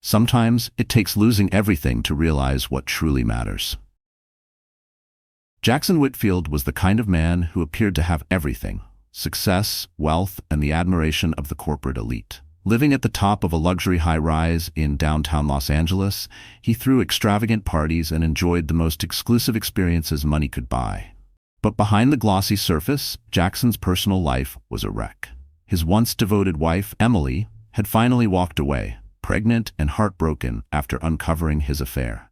Sometimes it takes losing everything to realize what truly matters. Jackson Whitfield was the kind of man who appeared to have everything: success, wealth, and the admiration of the corporate elite. Living at the top of a luxury high-rise in downtown Los Angeles, he threw extravagant parties and enjoyed the most exclusive experiences money could buy. But behind the glossy surface, Jackson's personal life was a wreck. His once devoted wife, Emily, had finally walked away, pregnant and heartbroken after uncovering his affair.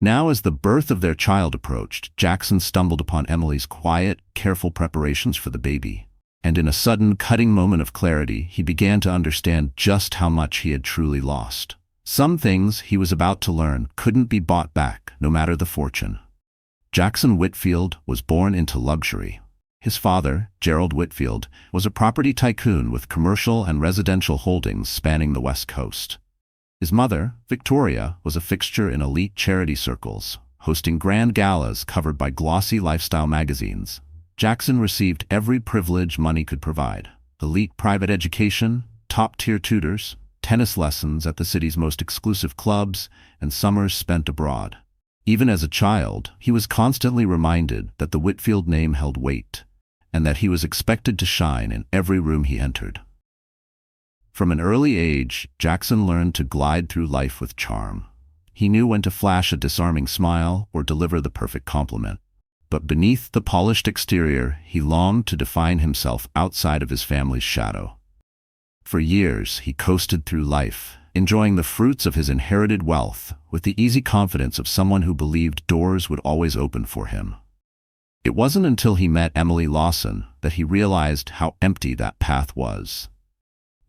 Now, as the birth of their child approached, Jackson stumbled upon Emily's quiet, careful preparations for the baby. And in a sudden, cutting moment of clarity, he began to understand just how much he had truly lost. Some things he was about to learn couldn't be bought back, no matter the fortune. Jackson Whitfield was born into luxury. His father, Gerald Whitfield, was a property tycoon with commercial and residential holdings spanning the West Coast. His mother, Victoria, was a fixture in elite charity circles, hosting grand galas covered by glossy lifestyle magazines. Jackson received every privilege money could provide: elite private education, top-tier tutors, tennis lessons at the city's most exclusive clubs, and summers spent abroad. Even as a child, he was constantly reminded that the Whitfield name held weight, and that he was expected to shine in every room he entered. From an early age, Jackson learned to glide through life with charm. He knew when to flash a disarming smile or deliver the perfect compliment. But beneath the polished exterior, he longed to define himself outside of his family's shadow. For years, he coasted through life, enjoying the fruits of his inherited wealth with the easy confidence of someone who believed doors would always open for him. It wasn't until he met Emily Lawson that he realized how empty that path was.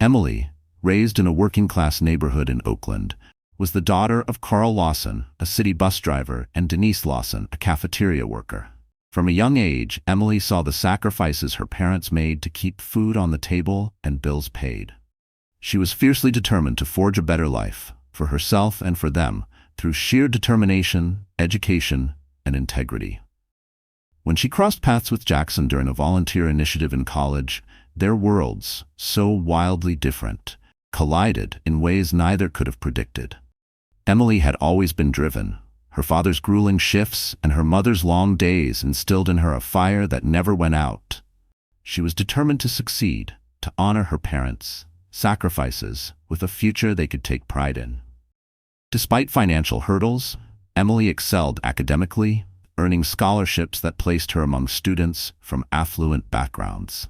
Emily, raised in a working-class neighborhood in Oakland, was the daughter of Carl Lawson, a city bus driver, and Denise Lawson, a cafeteria worker. From a young age, Emily saw the sacrifices her parents made to keep food on the table and bills paid. She was fiercely determined to forge a better life, for herself and for them, through sheer determination, education, and integrity. When she crossed paths with Jackson during a volunteer initiative in college, their worlds, so wildly different, collided in ways neither could have predicted. Emily had always been driven. Her father's grueling shifts and her mother's long days instilled in her a fire that never went out. She was determined to succeed, to honor her parents' sacrifices with a future they could take pride in. Despite financial hurdles, Emily excelled academically, earning scholarships that placed her among students from affluent backgrounds.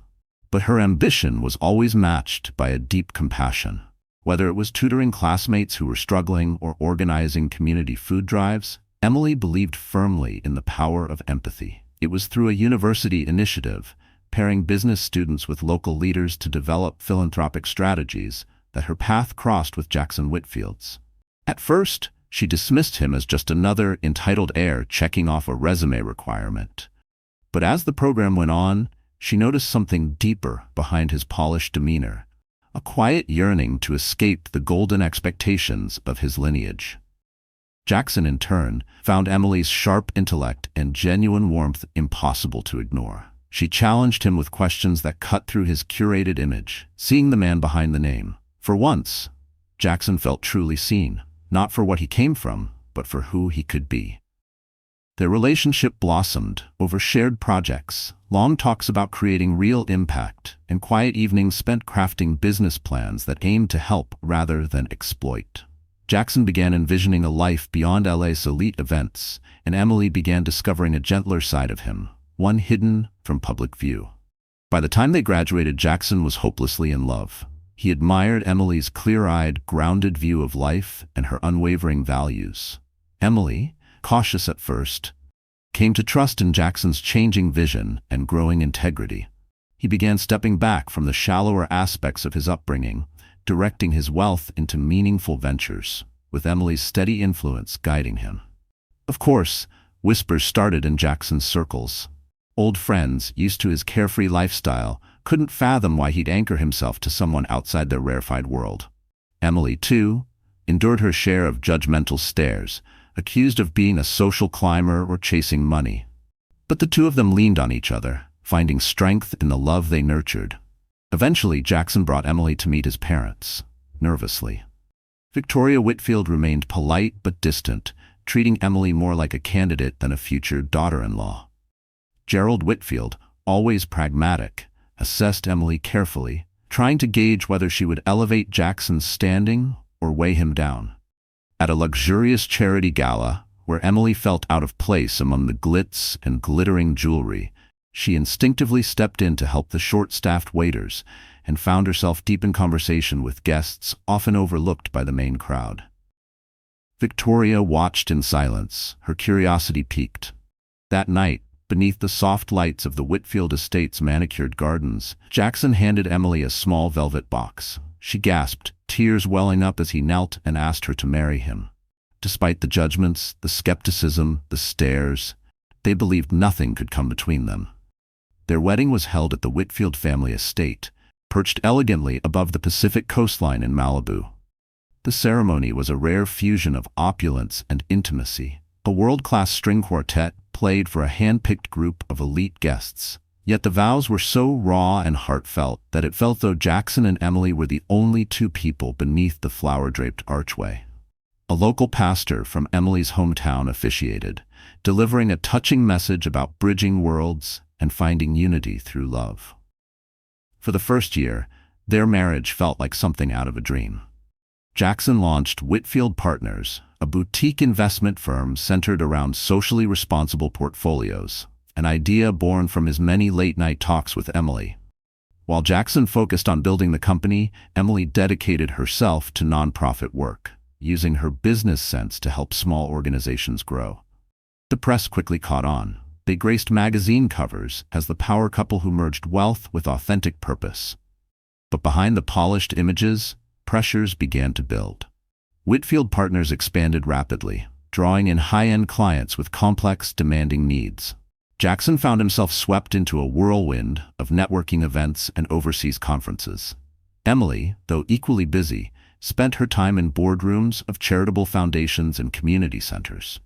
But her ambition was always matched by a deep compassion. Whether it was tutoring classmates who were struggling or organizing community food drives, Emily believed firmly in the power of empathy. It was through a university initiative, pairing business students with local leaders to develop philanthropic strategies, that her path crossed with Jackson Whitfield's. At first, she dismissed him as just another entitled heir checking off a resume requirement. But as the program went on, she noticed something deeper behind his polished demeanor, a quiet yearning to escape the golden expectations of his lineage. Jackson, in turn, found Emily's sharp intellect and genuine warmth impossible to ignore. She challenged him with questions that cut through his curated image, seeing the man behind the name. For once, Jackson felt truly seen, not for what he came from, but for who he could be. Their relationship blossomed over shared projects, long talks about creating real impact, and quiet evenings spent crafting business plans that aimed to help rather than exploit. Jackson began envisioning a life beyond LA's elite events, and Emily began discovering a gentler side of him, one hidden from public view. By the time they graduated, Jackson was hopelessly in love. He admired Emily's clear-eyed, grounded view of life and her unwavering values. Emily, cautious at first, came to trust in Jackson's changing vision and growing integrity. He began stepping back from the shallower aspects of his upbringing, directing his wealth into meaningful ventures, with Emily's steady influence guiding him. Of course, whispers started in Jackson's circles. Old friends, used to his carefree lifestyle, couldn't fathom why he'd anchor himself to someone outside their rarefied world. Emily, too, endured her share of judgmental stares, accused of being a social climber or chasing money. But the two of them leaned on each other, finding strength in the love they nurtured. Eventually, Jackson brought Emily to meet his parents, nervously. Victoria Whitfield remained polite but distant, treating Emily more like a candidate than a future daughter-in-law. Gerald Whitfield, always pragmatic, assessed Emily carefully, trying to gauge whether she would elevate Jackson's standing or weigh him down. At a luxurious charity gala, where Emily felt out of place among the glitz and glittering jewelry, she instinctively stepped in to help the short-staffed waiters and found herself deep in conversation with guests often overlooked by the main crowd. Victoria watched in silence, her curiosity piqued. That night, beneath the soft lights of the Whitfield estate's manicured gardens, Jackson handed Emily a small velvet box. She gasped, tears welling up as he knelt and asked her to marry him. Despite the judgments, the skepticism, the stares, they believed nothing could come between them. Their wedding was held at the Whitfield family estate, perched elegantly above the Pacific coastline in Malibu. The ceremony was a rare fusion of opulence and intimacy. A world-class string quartet played for a hand-picked group of elite guests. Yet the vows were so raw and heartfelt that it felt though Jackson and Emily were the only two people beneath the flower-draped archway. A local pastor from Emily's hometown officiated, delivering a touching message about bridging worlds and finding unity through love. For the first year, their marriage felt like something out of a dream. Jackson launched Whitfield Partners, a boutique investment firm centered around socially responsible portfolios, an idea born from his many late-night talks with Emily. While Jackson focused on building the company, Emily dedicated herself to nonprofit work, using her business sense to help small organizations grow. The press quickly caught on. They graced magazine covers as the power couple who merged wealth with authentic purpose. But behind the polished images, pressures began to build. Whitfield Partners expanded rapidly, drawing in high-end clients with complex, demanding needs. Jackson found himself swept into a whirlwind of networking events and overseas conferences. Emily, though equally busy, spent her time in boardrooms of charitable foundations and community centers.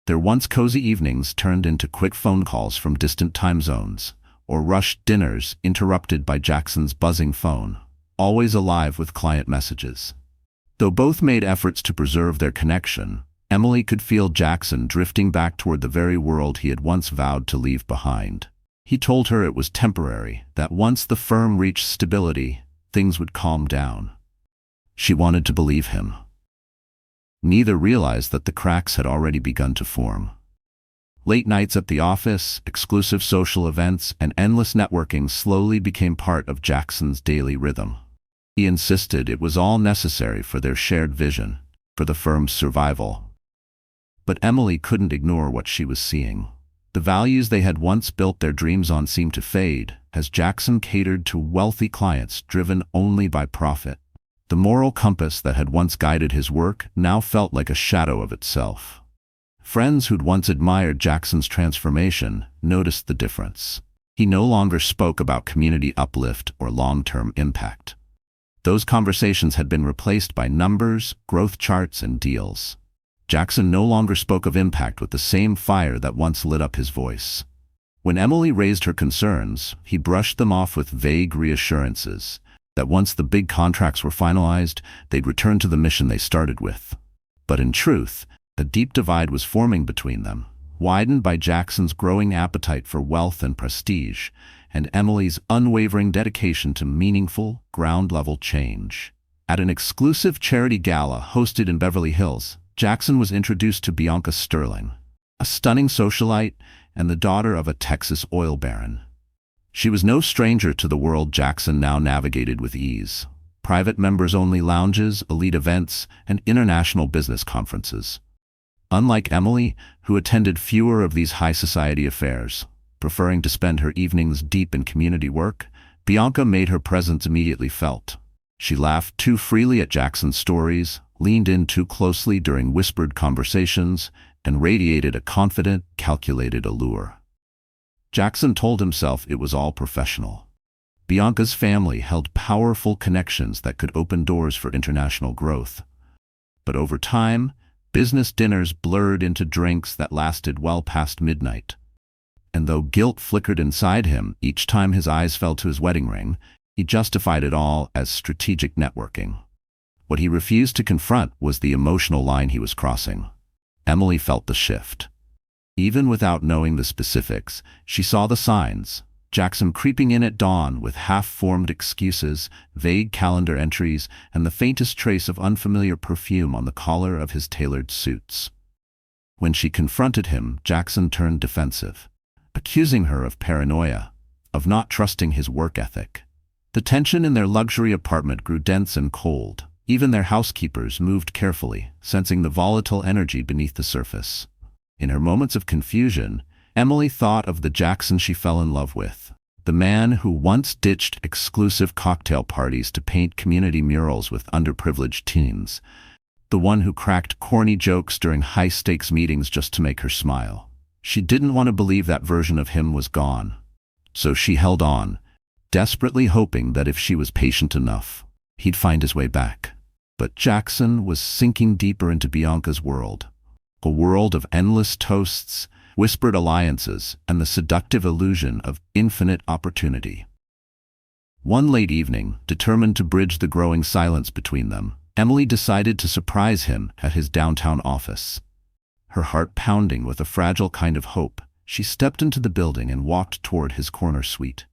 Their once cozy evenings turned into quick phone calls from distant time zones, or rushed dinners interrupted by Jackson's buzzing phone, always alive with client messages. Though both made efforts to preserve their connection, Emily could feel Jackson drifting back toward the very world he had once vowed to leave behind. He told her it was temporary, that once the firm reached stability, things would calm down. She wanted to believe him. Neither realized that the cracks had already begun to form. Late nights at the office, exclusive social events, and endless networking slowly became part of Jackson's daily rhythm. He insisted it was all necessary for their shared vision, for the firm's survival. But Emily couldn't ignore what she was seeing. The values they had once built their dreams on seemed to fade, as Jackson catered to wealthy clients driven only by profit. The moral compass that had once guided his work now felt like a shadow of itself. Friends who'd once admired Jackson's transformation noticed the difference. He no longer spoke about community uplift or long-term impact. Those conversations had been replaced by numbers, growth charts, and deals. Jackson no longer spoke of impact with the same fire that once lit up his voice. When Emily raised her concerns, he brushed them off with vague reassurances that once the big contracts were finalized, they'd return to the mission they started with. But in truth, a deep divide was forming between them, widened by Jackson's growing appetite for wealth and prestige, and Emily's unwavering dedication to meaningful, ground-level change. At an exclusive charity gala hosted in Beverly Hills, Jackson was introduced to Bianca Sterling, a stunning socialite and the daughter of a Texas oil baron. She was no stranger to the world Jackson now navigated with ease. Private members-only lounges, elite events, and international business conferences. Unlike Emily, who attended fewer of these high-society affairs, preferring to spend her evenings deep in community work, Bianca made her presence immediately felt. She laughed too freely at Jackson's stories, leaned in too closely during whispered conversations, and radiated a confident, calculated allure. Jackson told himself it was all professional. Bianca's family held powerful connections that could open doors for international growth. But over time, business dinners blurred into drinks that lasted well past midnight. And though guilt flickered inside him each time his eyes fell to his wedding ring, he justified it all as strategic networking. What he refused to confront was the emotional line he was crossing. Emily felt the shift. Even without knowing the specifics, she saw the signs. Jackson creeping in at dawn with half-formed excuses, vague calendar entries, and the faintest trace of unfamiliar perfume on the collar of his tailored suits. When she confronted him, Jackson turned defensive, accusing her of paranoia, of not trusting his work ethic. The tension in their luxury apartment grew dense and cold. Even their housekeepers moved carefully, sensing the volatile energy beneath the surface. In her moments of confusion, Emily thought of the Jackson she fell in love with, the man who once ditched exclusive cocktail parties to paint community murals with underprivileged teens, the one who cracked corny jokes during high-stakes meetings just to make her smile. She didn't want to believe that version of him was gone, so she held on, desperately hoping that if she was patient enough, he'd find his way back. But Jackson was sinking deeper into Bianca's world, a world of endless toasts, whispered alliances, and the seductive illusion of infinite opportunity. One late evening, determined to bridge the growing silence between them, Emily decided to surprise him at his downtown office. Her heart pounding with a fragile kind of hope, she stepped into the building and walked toward his corner suite.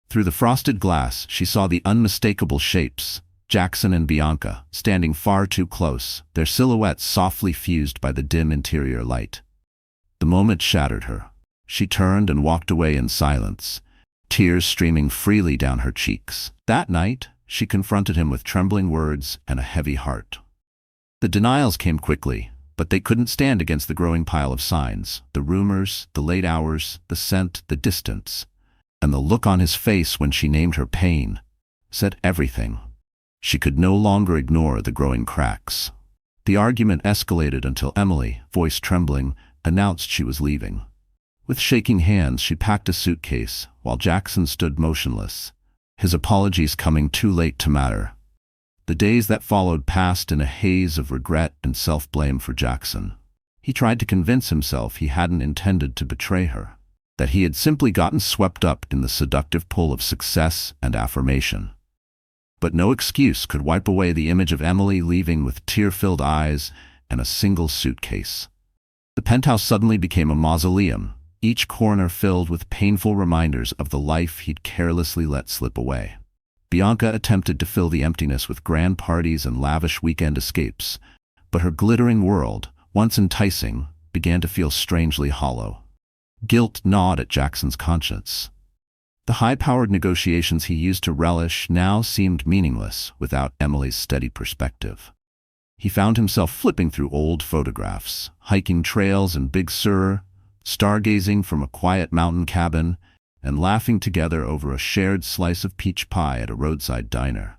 Through the frosted glass, she saw the unmistakable shapes, Jackson and Bianca, standing far too close, their silhouettes softly fused by the dim interior light. The moment shattered her. She turned and walked away in silence, tears streaming freely down her cheeks. That night, she confronted him with trembling words and a heavy heart. The denials came quickly, but they couldn't stand against the growing pile of signs, the rumors, the late hours, the scent, the distance. And the look on his face when she named her pain said everything. She could no longer ignore the growing cracks. The argument escalated until Emily, voice trembling, announced she was leaving. With shaking hands, she packed a suitcase, while Jackson stood motionless, his apologies coming too late to matter. The days that followed passed in a haze of regret and self-blame for Jackson. He tried to convince himself he hadn't intended to betray her, that he had simply gotten swept up in the seductive pull of success and affirmation. But no excuse could wipe away the image of Emily leaving with tear-filled eyes and a single suitcase. The penthouse suddenly became a mausoleum, each corner filled with painful reminders of the life he'd carelessly let slip away. Bianca attempted to fill the emptiness with grand parties and lavish weekend escapes, but her glittering world, once enticing, began to feel strangely hollow. Guilt gnawed at Jackson's conscience. The high-powered negotiations he used to relish now seemed meaningless without Emily's steady perspective. He found himself flipping through old photographs, hiking trails in Big Sur, stargazing from a quiet mountain cabin, and laughing together over a shared slice of peach pie at a roadside diner.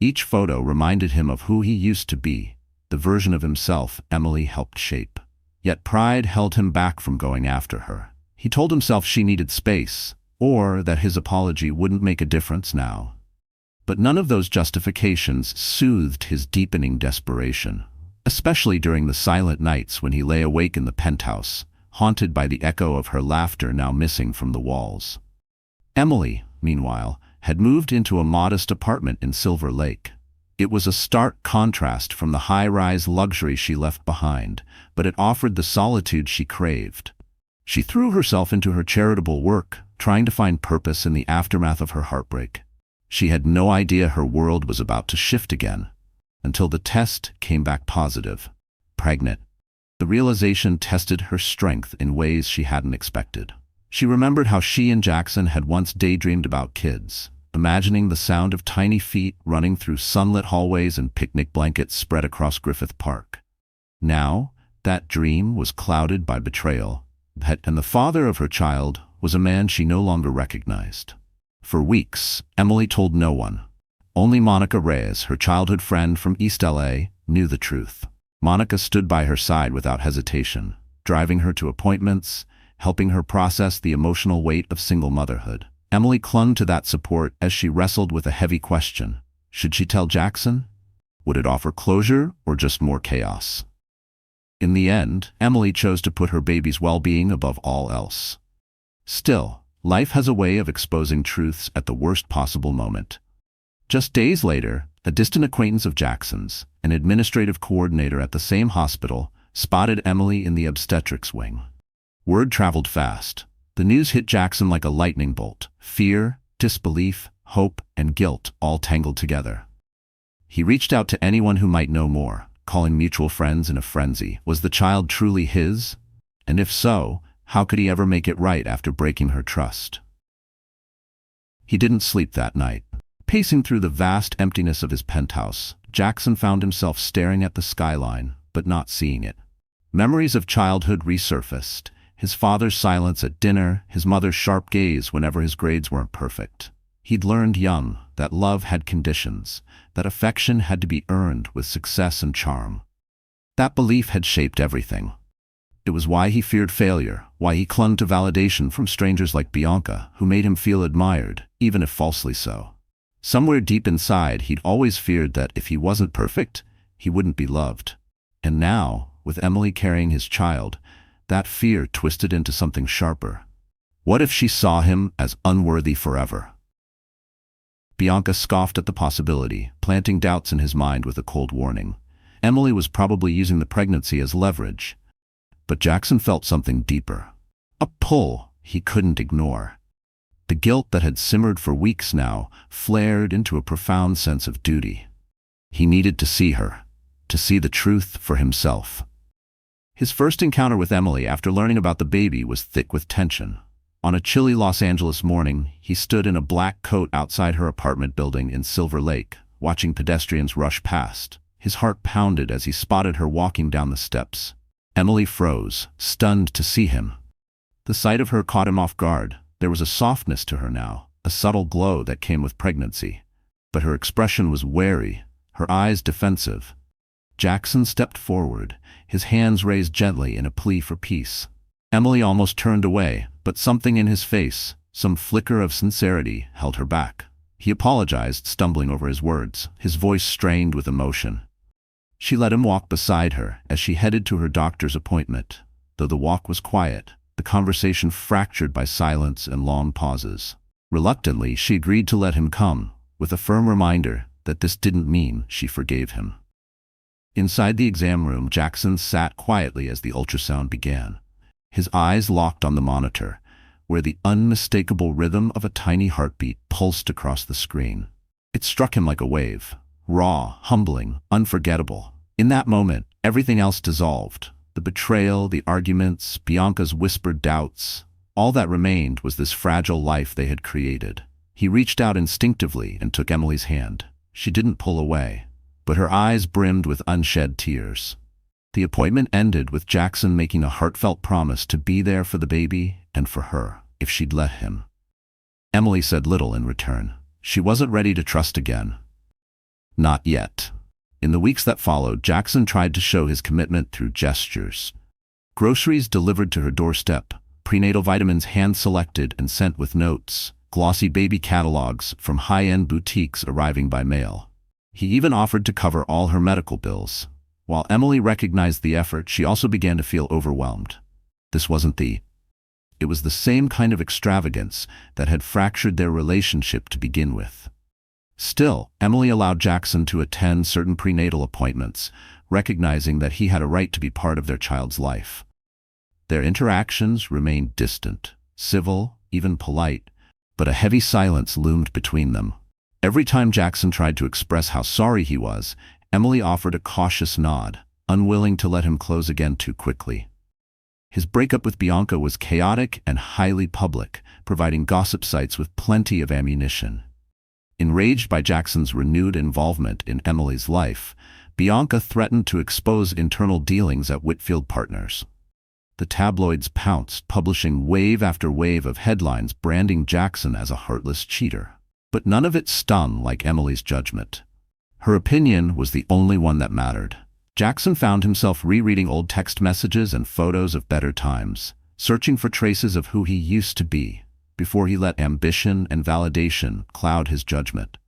Each photo reminded him of who he used to be, the version of himself Emily helped shape. Yet pride held him back from going after her. He told himself she needed space, or that his apology wouldn't make a difference now. But none of those justifications soothed his deepening desperation, especially during the silent nights when he lay awake in the penthouse, haunted by the echo of her laughter now missing from the walls. Emily, meanwhile, had moved into a modest apartment in Silver Lake. It was a stark contrast from the high-rise luxury she left behind, but it offered the solitude she craved. She threw herself into her charitable work, trying to find purpose in the aftermath of her heartbreak. She had no idea her world was about to shift again, until the test came back positive, pregnant. The realization tested her strength in ways she hadn't expected. She remembered how she and Jackson had once daydreamed about kids, imagining the sound of tiny feet running through sunlit hallways and picnic blankets spread across Griffith Park. Now, that dream was clouded by betrayal, and the father of her child was a man she no longer recognized. For weeks, Emily told no one. Only Monica Reyes, her childhood friend from East LA, knew the truth. Monica stood by her side without hesitation, driving her to appointments, helping her process the emotional weight of single motherhood. Emily clung to that support as she wrestled with a heavy question. Should she tell Jackson? Would it offer closure or just more chaos? In the end, Emily chose to put her baby's well-being above all else. Still, life has a way of exposing truths at the worst possible moment. Just days later, a distant acquaintance of Jackson's, an administrative coordinator at the same hospital, spotted Emily in the obstetrics wing. Word traveled fast. The news hit Jackson like a lightning bolt. Fear, disbelief, hope, and guilt all tangled together. He reached out to anyone who might know more, calling mutual friends in a frenzy. Was the child truly his? And if so, how could he ever make it right after breaking her trust? He didn't sleep that night. Pacing through the vast emptiness of his penthouse, Jackson found himself staring at the skyline, but not seeing it. Memories of childhood resurfaced. His father's silence at dinner, his mother's sharp gaze whenever his grades weren't perfect. He'd learned young that love had conditions, that affection had to be earned with success and charm. That belief had shaped everything. It was why he feared failure, why he clung to validation from strangers like Bianca, who made him feel admired, even if falsely so. Somewhere deep inside, he'd always feared that if he wasn't perfect, he wouldn't be loved. And now, with Emily carrying his child, that fear twisted into something sharper. What if she saw him as unworthy forever? Bianca scoffed at the possibility, planting doubts in his mind with a cold warning. Emily was probably using the pregnancy as leverage. But Jackson felt something deeper. A pull he couldn't ignore. The guilt that had simmered for weeks now flared into a profound sense of duty. He needed to see her, to see the truth for himself. His first encounter with Emily after learning about the baby was thick with tension. On a chilly Los Angeles morning, he stood in a black coat outside her apartment building in Silver Lake, watching pedestrians rush past. His heart pounded as he spotted her walking down the steps. Emily froze, stunned to see him. The sight of her caught him off guard. There was a softness to her now, a subtle glow that came with pregnancy. But her expression was wary, her eyes defensive. Jackson stepped forward, his hands raised gently in a plea for peace. Emily almost turned away, but something in his face, some flicker of sincerity, held her back. He apologized, stumbling over his words, his voice strained with emotion. She let him walk beside her as she headed to her doctor's appointment. Though the walk was quiet, the conversation fractured by silence and long pauses. Reluctantly, she agreed to let him come, with a firm reminder that this didn't mean she forgave him. Inside the exam room, Jackson sat quietly as the ultrasound began. His eyes locked on the monitor, where the unmistakable rhythm of a tiny heartbeat pulsed across the screen. It struck him like a wave, raw, humbling, unforgettable. In that moment, everything else dissolved. The betrayal, the arguments, Bianca's whispered doubts. All that remained was this fragile life they had created. He reached out instinctively and took Emily's hand. She didn't pull away, but her eyes brimmed with unshed tears. The appointment ended with Jackson making a heartfelt promise to be there for the baby and for her, if she'd let him. Emily said little in return. She wasn't ready to trust again. Not yet. In the weeks that followed, Jackson tried to show his commitment through gestures. Groceries delivered to her doorstep, prenatal vitamins hand-selected and sent with notes, glossy baby catalogs from high-end boutiques arriving by mail. He even offered to cover all her medical bills. While Emily recognized the effort, she also began to feel overwhelmed. It was the same kind of extravagance that had fractured their relationship to begin with. Still, Emily allowed Jackson to attend certain prenatal appointments, recognizing that he had a right to be part of their child's life. Their interactions remained distant, civil, even polite, but a heavy silence loomed between them. Every time Jackson tried to express how sorry he was, Emily offered a cautious nod, unwilling to let him close again too quickly. His breakup with Bianca was chaotic and highly public, providing gossip sites with plenty of ammunition. Enraged by Jackson's renewed involvement in Emily's life, Bianca threatened to expose internal dealings at Whitfield Partners. The tabloids pounced, publishing wave after wave of headlines branding Jackson as a heartless cheater. But none of it stung like Emily's judgment. Her opinion was the only one that mattered. Jackson found himself rereading old text messages and photos of better times, searching for traces of who he used to be, before he let ambition and validation cloud his judgment.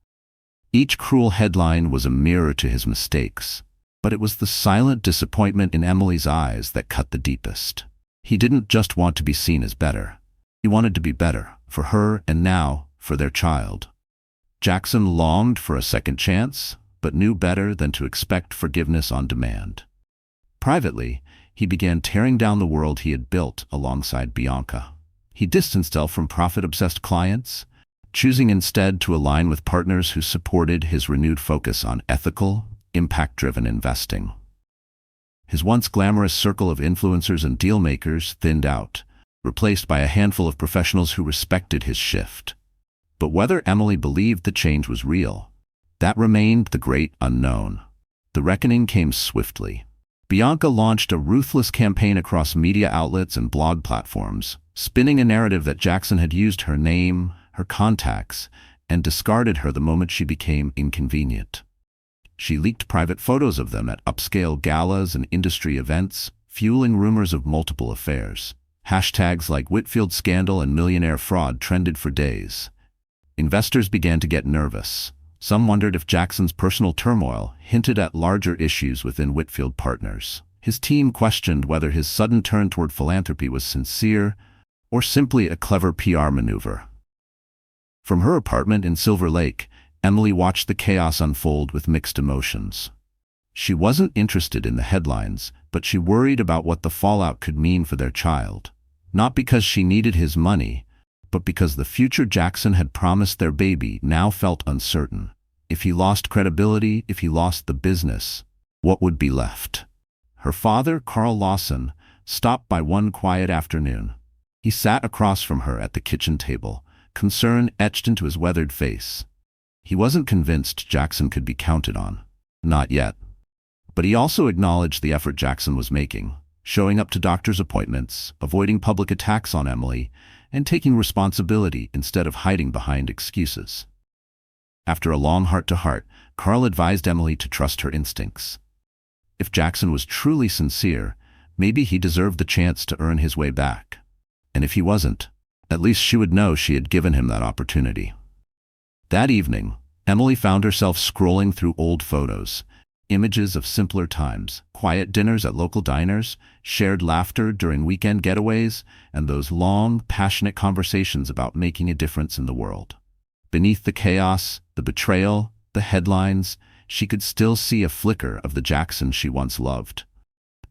Each cruel headline was a mirror to his mistakes, but it was the silent disappointment in Emily's eyes that cut the deepest. He didn't just want to be seen as better. He wanted to be better, for her and now, for their child. Jackson longed for a second chance, but knew better than to expect forgiveness on demand. Privately, he began tearing down the world he had built alongside Bianca. He distanced himself from profit-obsessed clients, choosing instead to align with partners who supported his renewed focus on ethical, impact-driven investing. His once glamorous circle of influencers and deal-makers thinned out, replaced by a handful of professionals who respected his shift. But whether Emily believed the change was real, that remained the great unknown. The reckoning came swiftly. Bianca launched a ruthless campaign across media outlets and blog platforms, spinning a narrative that Jackson had used her name, her contacts, and discarded her the moment she became inconvenient. She leaked private photos of them at upscale galas and industry events, fueling rumors of multiple affairs. Hashtags like Whitfield scandal and millionaire fraud trended for days. Investors began to get nervous. Some wondered if Jackson's personal turmoil hinted at larger issues within Whitfield Partners. His team questioned whether his sudden turn toward philanthropy was sincere or simply a clever PR maneuver. From her apartment in Silver Lake, Emily watched the chaos unfold with mixed emotions. She wasn't interested in the headlines, but she worried about what the fallout could mean for their child. Not because she needed his money, but because the future Jackson had promised their baby now felt uncertain. If he lost credibility, if he lost the business, what would be left? Her father, Carl Lawson, stopped by one quiet afternoon. He sat across from her at the kitchen table, concern etched into his weathered face. He wasn't convinced Jackson could be counted on. Not yet. But he also acknowledged the effort Jackson was making, showing up to doctor's appointments, avoiding public attacks on Emily, and taking responsibility instead of hiding behind excuses. After a long heart-to-heart, Carl advised Emily to trust her instincts. If Jackson was truly sincere, maybe he deserved the chance to earn his way back. And if he wasn't, at least she would know she had given him that opportunity. That evening, Emily found herself scrolling through old photos, images of simpler times, quiet dinners at local diners, shared laughter during weekend getaways, and those long, passionate conversations about making a difference in the world. Beneath the chaos, the betrayal, the headlines, she could still see a flicker of the Jackson she once loved.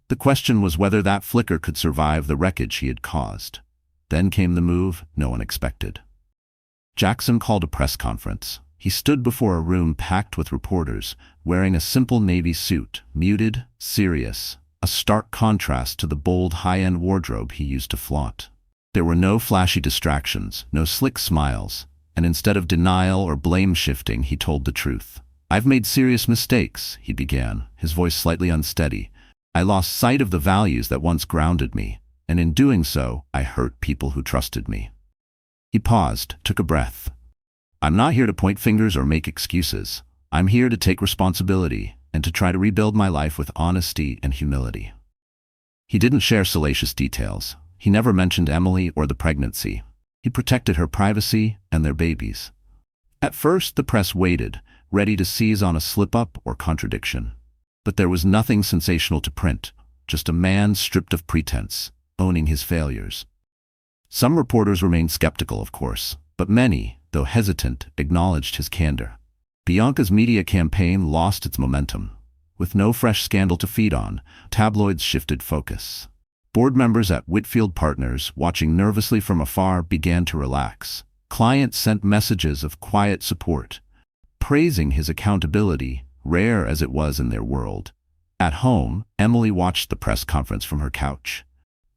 The question was whether that flicker could survive the wreckage he had caused. Then came the move no one expected. Jackson called a press conference. He stood before a room packed with reporters, wearing a simple navy suit, muted, serious, a stark contrast to the bold high-end wardrobe he used to flaunt. There were no flashy distractions, no slick smiles, and instead of denial or blame-shifting, he told the truth. "I've made serious mistakes," he began, his voice slightly unsteady. "I lost sight of the values that once grounded me, and in doing so, I hurt people who trusted me." He paused, took a breath. "I'm not here to point fingers or make excuses. I'm here to take responsibility and to try to rebuild my life with honesty and humility." He didn't share salacious details. He never mentioned Emily or the pregnancy. He protected her privacy and their babies. At first, the press waited, ready to seize on a slip-up or contradiction. But there was nothing sensational to print, just a man stripped of pretense, owning his failures. Some reporters remained skeptical, of course, but many, though hesitant, acknowledged his candor. Bianca's media campaign lost its momentum. With no fresh scandal to feed on, tabloids shifted focus. Board members at Whitfield Partners, watching nervously from afar, began to relax. Clients sent messages of quiet support, praising his accountability, rare as it was in their world. At home, Emily watched the press conference from her couch.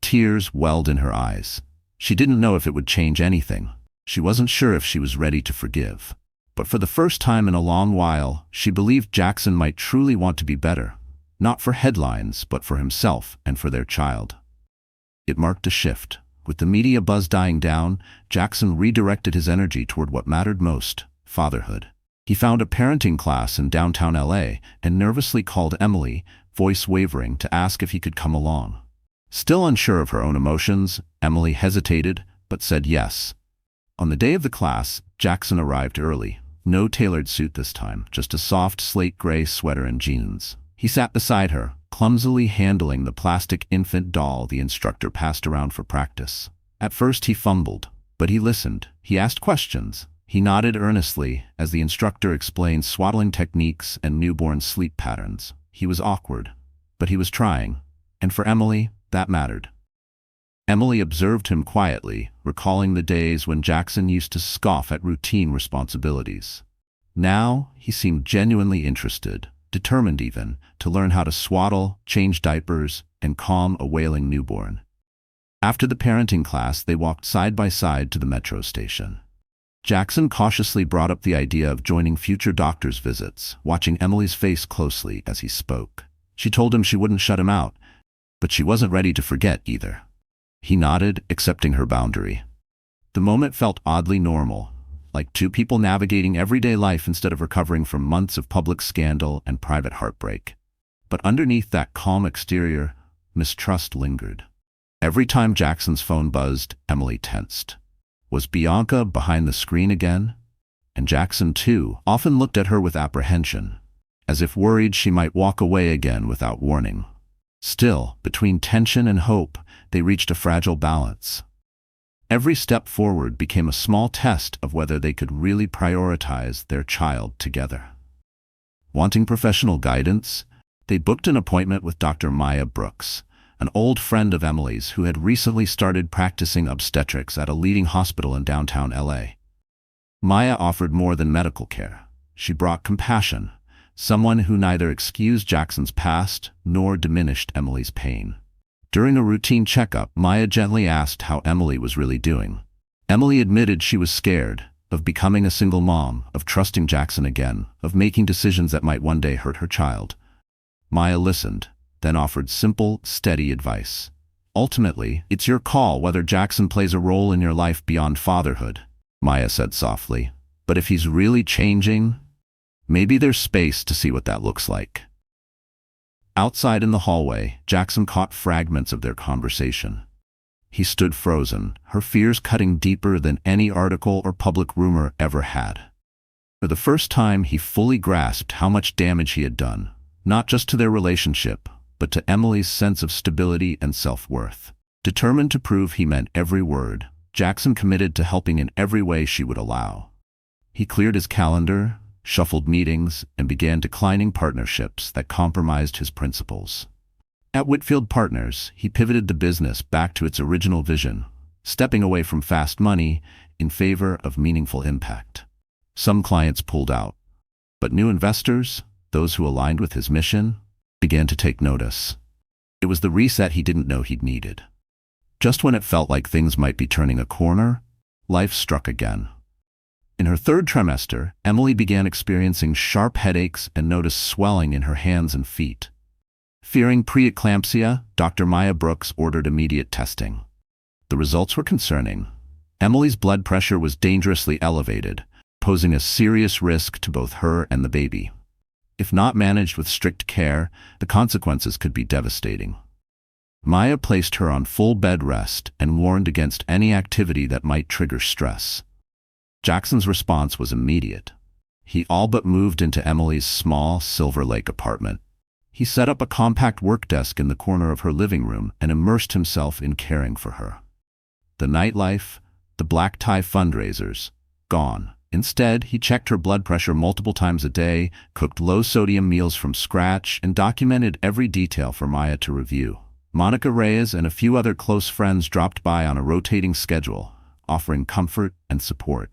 Tears welled in her eyes. She didn't know if it would change anything. She wasn't sure if she was ready to forgive. But for the first time in a long while, she believed Jackson might truly want to be better, not for headlines, but for himself and for their child. It marked a shift. With the media buzz dying down, Jackson redirected his energy toward what mattered most: fatherhood. He found a parenting class in downtown LA and nervously called Emily, voice wavering, to ask if he could come along. Still unsure of her own emotions, Emily hesitated, but said yes. On the day of the class, Jackson arrived early. No tailored suit this time, just a soft slate gray sweater and jeans. He sat beside her, clumsily handling the plastic infant doll the instructor passed around for practice. At first he fumbled, but he listened. He asked questions, He nodded earnestly as the instructor explained swaddling techniques and newborn sleep patterns. He was awkward, but he was trying, and for Emily, that mattered. Emily observed him quietly, recalling the days when Jackson used to scoff at routine responsibilities. Now, he seemed genuinely interested, determined even, to learn how to swaddle, change diapers, and calm a wailing newborn. After the parenting class, they walked side by side to the metro station. Jackson cautiously brought up the idea of joining future doctor's visits, watching Emily's face closely as he spoke. She told him she wouldn't shut him out, but she wasn't ready to forget either. He nodded, accepting her boundary. The moment felt oddly normal, like two people navigating everyday life instead of recovering from months of public scandal and private heartbreak. But underneath that calm exterior, mistrust lingered. Every time Jackson's phone buzzed, Emily tensed. Was Bianca behind the screen again? And Jackson, too, often looked at her with apprehension, as if worried she might walk away again without warning. Still, between tension and hope, they reached a fragile balance. Every step forward became a small test of whether they could really prioritize their child together. Wanting professional guidance, they booked an appointment with Dr. Maya Brooks, an old friend of Emily's who had recently started practicing obstetrics at a leading hospital in downtown LA. Maya offered more than medical care. She brought compassion, someone who neither excused Jackson's past nor diminished Emily's pain. During a routine checkup, Maya gently asked how Emily was really doing. Emily admitted she was scared of becoming a single mom, of trusting Jackson again, of making decisions that might one day hurt her child. Maya listened, then offered simple, steady advice. Ultimately, it's your call whether Jackson plays a role in your life beyond fatherhood, Maya said softly. But if he's really changing, maybe there's space to see what that looks like. Outside in the hallway, Jackson caught fragments of their conversation. He stood frozen, her fears cutting deeper than any article or public rumor ever had. For the first time, he fully grasped how much damage he had done, not just to their relationship, but to Emily's sense of stability and self-worth. Determined to prove he meant every word, Jackson committed to helping in every way she would allow. He cleared his calendar, shuffled meetings, and began declining partnerships that compromised his principles. At Whitfield Partners, he pivoted the business back to its original vision, stepping away from fast money in favor of meaningful impact. Some clients pulled out, but new investors, those who aligned with his mission, began to take notice. It was the reset he didn't know he'd needed. Just when it felt like things might be turning a corner, life struck again. In her third trimester, Emily began experiencing sharp headaches and noticed swelling in her hands and feet. Fearing preeclampsia, Dr. Maya Brooks ordered immediate testing. The results were concerning. Emily's blood pressure was dangerously elevated, posing a serious risk to both her and the baby. If not managed with strict care, the consequences could be devastating. Maya placed her on full bed rest and warned against any activity that might trigger stress. Jackson's response was immediate. He all but moved into Emily's small Silver Lake apartment. He set up a compact work desk in the corner of her living room and immersed himself in caring for her. The nightlife, the black tie fundraisers, gone. Instead, he checked her blood pressure multiple times a day, cooked low-sodium meals from scratch, and documented every detail for Maya to review. Monica Reyes and a few other close friends dropped by on a rotating schedule, offering comfort and support.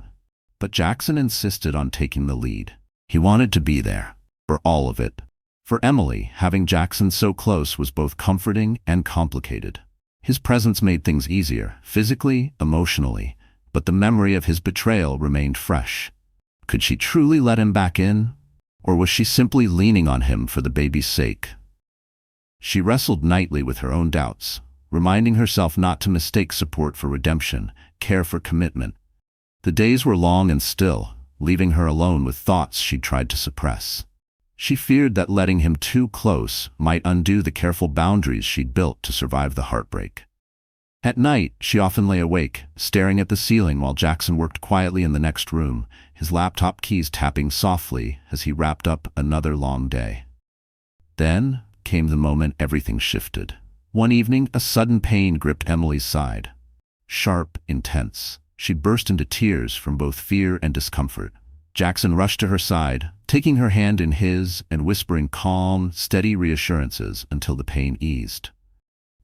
But Jackson insisted on taking the lead. He wanted to be there, for all of it. For Emily, having Jackson so close was both comforting and complicated. His presence made things easier, physically, emotionally, but the memory of his betrayal remained fresh. Could she truly let him back in? Or was she simply leaning on him for the baby's sake? She wrestled nightly with her own doubts, reminding herself not to mistake support for redemption, care for commitment. The days were long and still, leaving her alone with thoughts she'd tried to suppress. She feared that letting him too close might undo the careful boundaries she'd built to survive the heartbreak. At night, she often lay awake, staring at the ceiling while Jackson worked quietly in the next room, his laptop keys tapping softly as he wrapped up another long day. Then came the moment everything shifted. One evening, a sudden pain gripped Emily's side. Sharp, intense. She burst into tears from both fear and discomfort. Jackson rushed to her side, taking her hand in his and whispering calm, steady reassurances until the pain eased.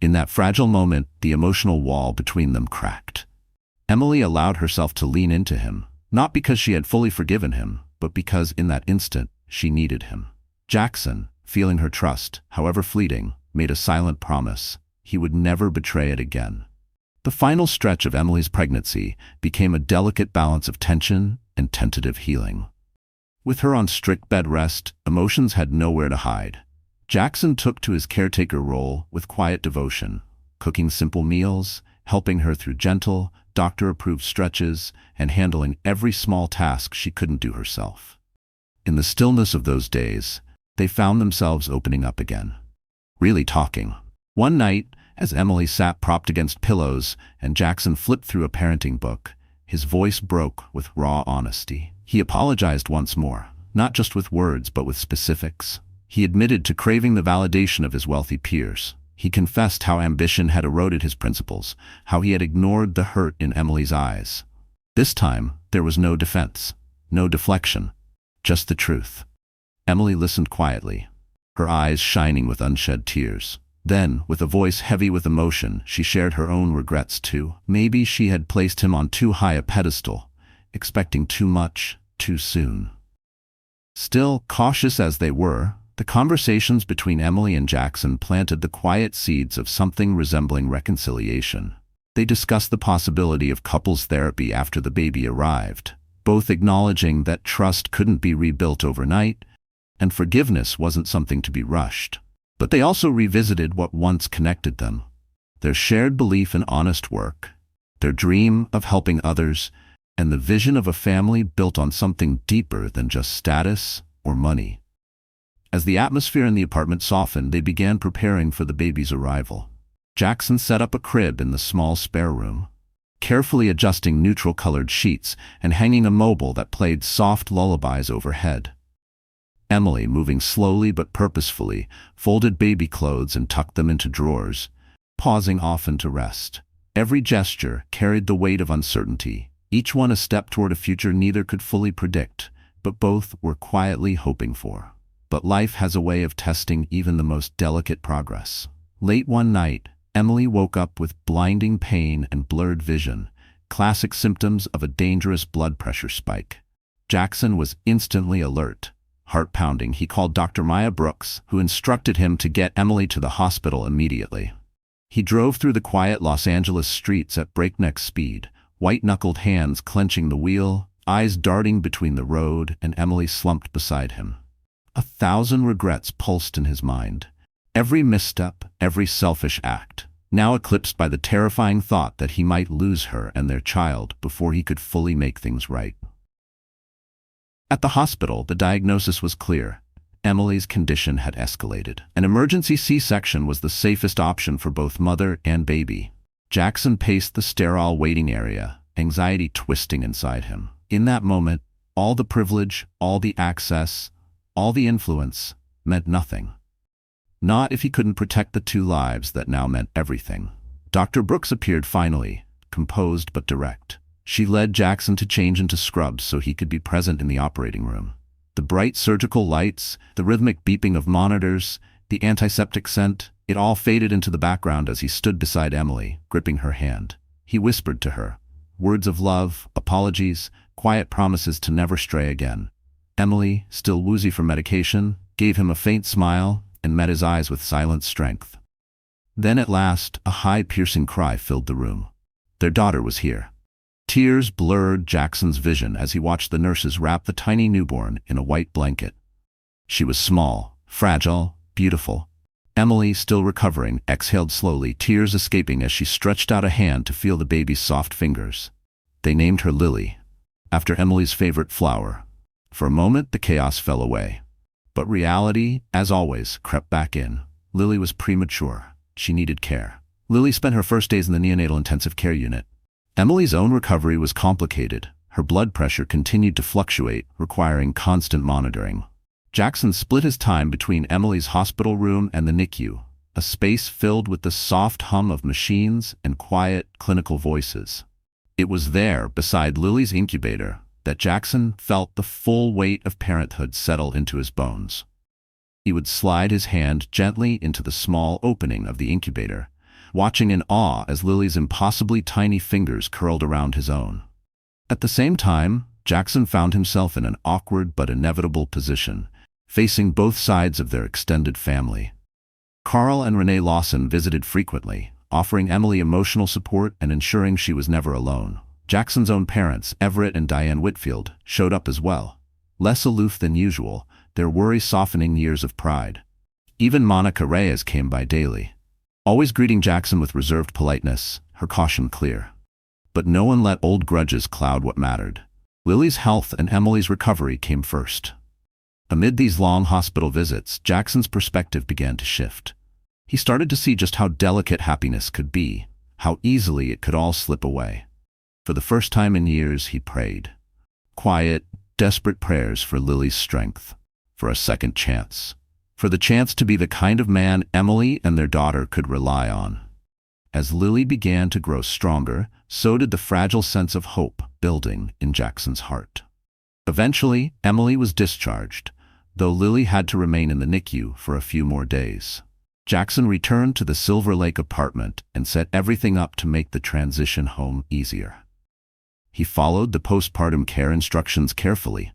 In that fragile moment, the emotional wall between them cracked. Emily allowed herself to lean into him, not because she had fully forgiven him, but because in that instant, she needed him. Jackson, feeling her trust, however fleeting, made a silent promise. He would never betray it again. The final stretch of Emily's pregnancy became a delicate balance of tension and tentative healing. With her on strict bed rest, emotions had nowhere to hide. Jackson took to his caretaker role with quiet devotion, cooking simple meals, helping her through gentle, doctor-approved stretches, and handling every small task she couldn't do herself. In the stillness of those days, they found themselves opening up again. Really talking. One night, as Emily sat propped against pillows and Jackson flipped through a parenting book, his voice broke with raw honesty. He apologized once more, not just with words but with specifics. He admitted to craving the validation of his wealthy peers. He confessed how ambition had eroded his principles, how he had ignored the hurt in Emily's eyes. This time, there was no defense, no deflection, just the truth. Emily listened quietly, her eyes shining with unshed tears. Then, with a voice heavy with emotion, she shared her own regrets too. Maybe she had placed him on too high a pedestal, expecting too much, too soon. Still, cautious as they were, the conversations between Emily and Jackson planted the quiet seeds of something resembling reconciliation. They discussed the possibility of couples therapy after the baby arrived, both acknowledging that trust couldn't be rebuilt overnight, and forgiveness wasn't something to be rushed. But they also revisited what once connected them, their shared belief in honest work, their dream of helping others, and the vision of a family built on something deeper than just status or money. As the atmosphere in the apartment softened, they began preparing for the baby's arrival. Jackson set up a crib in the small spare room, carefully adjusting neutral-colored sheets and hanging a mobile that played soft lullabies overhead. Emily, moving slowly but purposefully, folded baby clothes and tucked them into drawers, pausing often to rest. Every gesture carried the weight of uncertainty, each one a step toward a future neither could fully predict, but both were quietly hoping for. But life has a way of testing even the most delicate progress. Late one night, Emily woke up with blinding pain and blurred vision, classic symptoms of a dangerous blood pressure spike. Jackson was instantly alert. Heart pounding, he called Dr. Maya Brooks, who instructed him to get Emily to the hospital immediately. He drove through the quiet Los Angeles streets at breakneck speed, white-knuckled hands clenching the wheel, eyes darting between the road, and Emily slumped beside him. 1,000 regrets pulsed in his mind. Every misstep, every selfish act, now eclipsed by the terrifying thought that he might lose her and their child before he could fully make things right. At the hospital, the diagnosis was clear. Emily's condition had escalated. An emergency C-section was the safest option for both mother and baby. Jackson paced the sterile waiting area, anxiety twisting inside him. In that moment, all the privilege, all the access, all the influence meant nothing. Not if he couldn't protect the two lives that now meant everything. Dr. Brooks appeared finally, composed but direct. She led Jackson to change into scrubs so he could be present in the operating room. The bright surgical lights, the rhythmic beeping of monitors, the antiseptic scent, it all faded into the background as he stood beside Emily, gripping her hand. He whispered to her, words of love, apologies, quiet promises to never stray again. Emily, still woozy from medication, gave him a faint smile and met his eyes with silent strength. Then at last, a high piercing cry filled the room. Their daughter was here. Tears blurred Jackson's vision as he watched the nurses wrap the tiny newborn in a white blanket. She was small, fragile, beautiful. Emily, still recovering, exhaled slowly, tears escaping as she stretched out a hand to feel the baby's soft fingers. They named her Lily, after Emily's favorite flower. For a moment, the chaos fell away. But reality, as always, crept back in. Lily was premature. She needed care. Lily spent her first days in the neonatal intensive care unit. Emily's own recovery was complicated. Her blood pressure continued to fluctuate, requiring constant monitoring. Jackson split his time between Emily's hospital room and the NICU, a space filled with the soft hum of machines and quiet, clinical voices. It was there, beside Lily's incubator, that Jackson felt the full weight of parenthood settle into his bones. He would slide his hand gently into the small opening of the incubator, watching in awe as Lily's impossibly tiny fingers curled around his own. At the same time, Jackson found himself in an awkward but inevitable position, facing both sides of their extended family. Carl and Renee Lawson visited frequently, offering Emily emotional support and ensuring she was never alone. Jackson's own parents, Everett and Diane Whitfield, showed up as well. Less aloof than usual, their worry softening years of pride. Even Monica Reyes came by daily, always greeting Jackson with reserved politeness, her caution clear. But no one let old grudges cloud what mattered. Lily's health and Emily's recovery came first. Amid these long hospital visits, Jackson's perspective began to shift. He started to see just how delicate happiness could be, how easily it could all slip away. For the first time in years, he prayed. Quiet, desperate prayers for Lily's strength, for a second chance, for the chance to be the kind of man Emily and their daughter could rely on. As Lily began to grow stronger, so did the fragile sense of hope building in Jackson's heart. Eventually, Emily was discharged, though Lily had to remain in the NICU for a few more days. Jackson returned to the Silver Lake apartment and set everything up to make the transition home easier. He followed the postpartum care instructions carefully,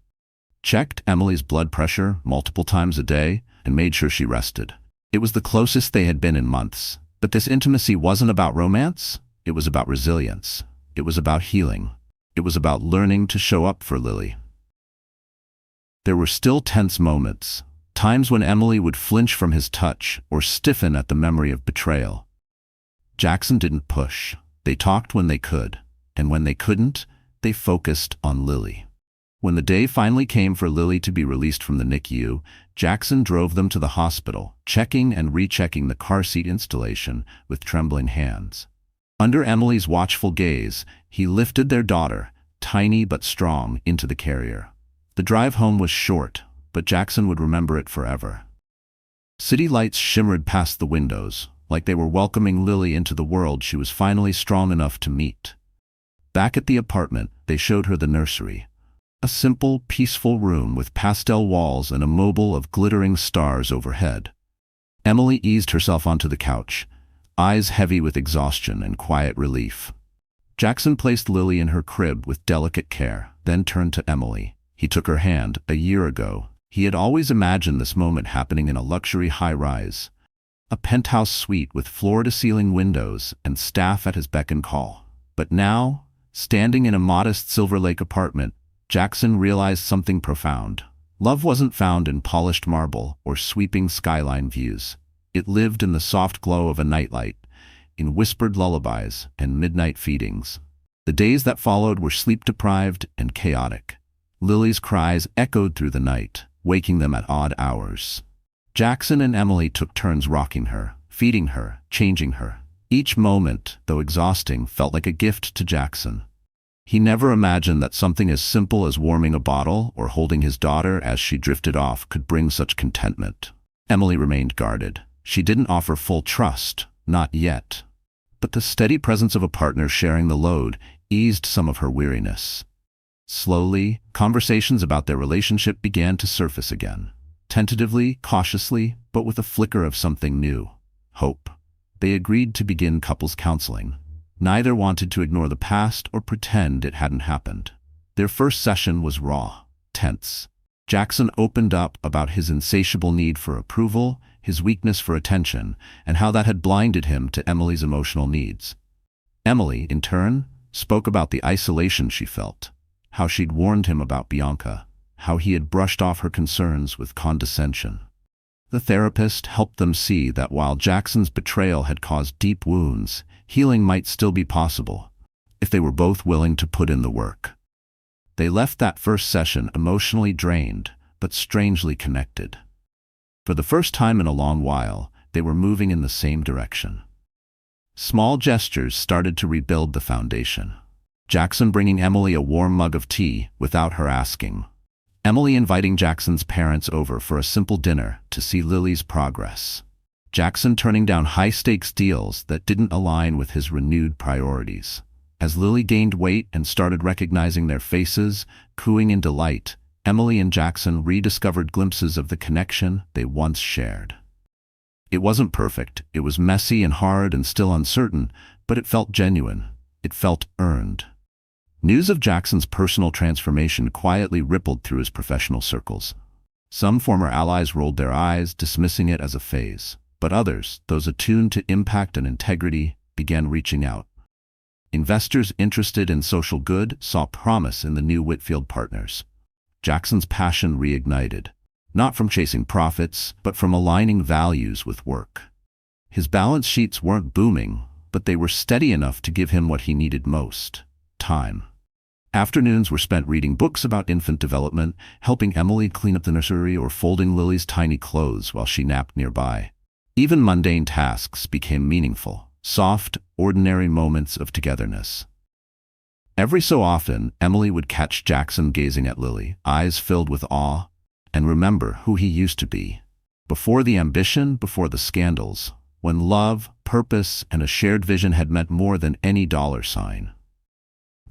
checked Emily's blood pressure multiple times a day, and made sure she rested. It was the closest they had been in months, but this intimacy wasn't about romance. It was about resilience. It was about healing. It was about learning to show up for Lily. There were still tense moments, times when Emily would flinch from his touch or stiffen at the memory of betrayal. Jackson didn't push. They talked when they could, and when they couldn't, they focused on Lily. When the day finally came for Lily to be released from the NICU, Jackson drove them to the hospital, checking and rechecking the car seat installation with trembling hands. Under Emily's watchful gaze, he lifted their daughter, tiny but strong, into the carrier. The drive home was short, but Jackson would remember it forever. City lights shimmered past the windows, like they were welcoming Lily into the world she was finally strong enough to meet. Back at the apartment, they showed her the nursery. A simple, peaceful room with pastel walls and a mobile of glittering stars overhead. Emily eased herself onto the couch, eyes heavy with exhaustion and quiet relief. Jackson placed Lily in her crib with delicate care, then turned to Emily. He took her hand. A year ago, he had always imagined this moment happening in a luxury high-rise, a penthouse suite with floor-to-ceiling windows and staff at his beck and call. But now, standing in a modest Silver Lake apartment, Jackson realized something profound. Love wasn't found in polished marble or sweeping skyline views. It lived in the soft glow of a nightlight, in whispered lullabies and midnight feedings. The days that followed were sleep-deprived and chaotic. Lily's cries echoed through the night, waking them at odd hours. Jackson and Emily took turns rocking her, feeding her, changing her. Each moment, though exhausting, felt like a gift to Jackson. He never imagined that something as simple as warming a bottle or holding his daughter as she drifted off could bring such contentment. Emily remained guarded. She didn't offer full trust, not yet. But the steady presence of a partner sharing the load eased some of her weariness. Slowly, conversations about their relationship began to surface again. Tentatively, cautiously, but with a flicker of something new. Hope. They agreed to begin couples counseling. Neither wanted to ignore the past or pretend it hadn't happened. Their first session was raw, tense. Jackson opened up about his insatiable need for approval, his weakness for attention, and how that had blinded him to Emily's emotional needs. Emily, in turn, spoke about the isolation she felt, how she'd warned him about Bianca, how he had brushed off her concerns with condescension. The therapist helped them see that while Jackson's betrayal had caused deep wounds, healing might still be possible, if they were both willing to put in the work. They left that first session emotionally drained, but strangely connected. For the first time in a long while, they were moving in the same direction. Small gestures started to rebuild the foundation. Jackson bringing Emily a warm mug of tea without her asking. Emily inviting Jackson's parents over for a simple dinner to see Lily's progress. Jackson turning down high-stakes deals that didn't align with his renewed priorities. As Lily gained weight and started recognizing their faces, cooing in delight, Emily and Jackson rediscovered glimpses of the connection they once shared. It wasn't perfect, it was messy and hard and still uncertain, but it felt genuine. It felt earned. News of Jackson's personal transformation quietly rippled through his professional circles. Some former allies rolled their eyes, dismissing it as a phase, but others, those attuned to impact and integrity, began reaching out. Investors interested in social good saw promise in the new Whitfield partners. Jackson's passion reignited, not from chasing profits, but from aligning values with work. His balance sheets weren't booming, but they were steady enough to give him what he needed most: time. Afternoons were spent reading books about infant development, helping Emily clean up the nursery, or folding Lily's tiny clothes while she napped nearby. Even mundane tasks became meaningful, soft, ordinary moments of togetherness. Every so often, Emily would catch Jackson gazing at Lily, eyes filled with awe, and remember who he used to be. Before the ambition, before the scandals, when love, purpose, and a shared vision had meant more than any dollar sign.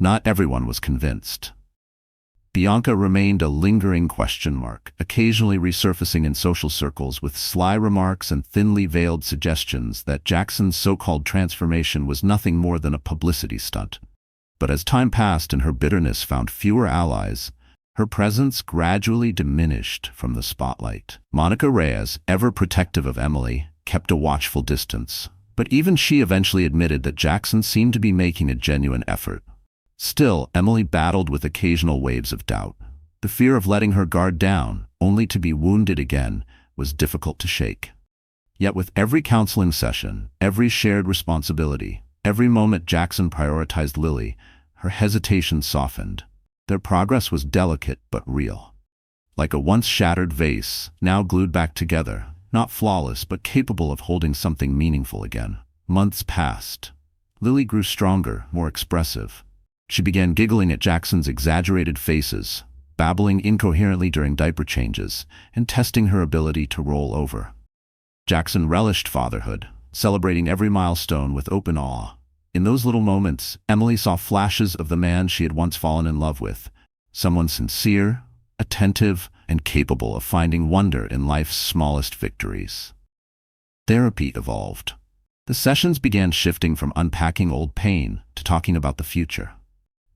Not everyone was convinced. Bianca remained a lingering question mark, occasionally resurfacing in social circles with sly remarks and thinly veiled suggestions that Jackson's so-called transformation was nothing more than a publicity stunt. But as time passed and her bitterness found fewer allies, her presence gradually diminished from the spotlight. Monica Reyes, ever protective of Emily, kept a watchful distance, but even she eventually admitted that Jackson seemed to be making a genuine effort. Still, Emily battled with occasional waves of doubt. The fear of letting her guard down, only to be wounded again, was difficult to shake. Yet with every counseling session, every shared responsibility, every moment Jackson prioritized Lily, her hesitation softened. Their progress was delicate but real. Like a once shattered vase, now glued back together, not flawless but capable of holding something meaningful again. Months passed. Lily grew stronger, more expressive. She began giggling at Jackson's exaggerated faces, babbling incoherently during diaper changes, and testing her ability to roll over. Jackson relished fatherhood, celebrating every milestone with open awe. In those little moments, Emily saw flashes of the man she had once fallen in love with, someone sincere, attentive, and capable of finding wonder in life's smallest victories. Therapy evolved. The sessions began shifting from unpacking old pain to talking about the future.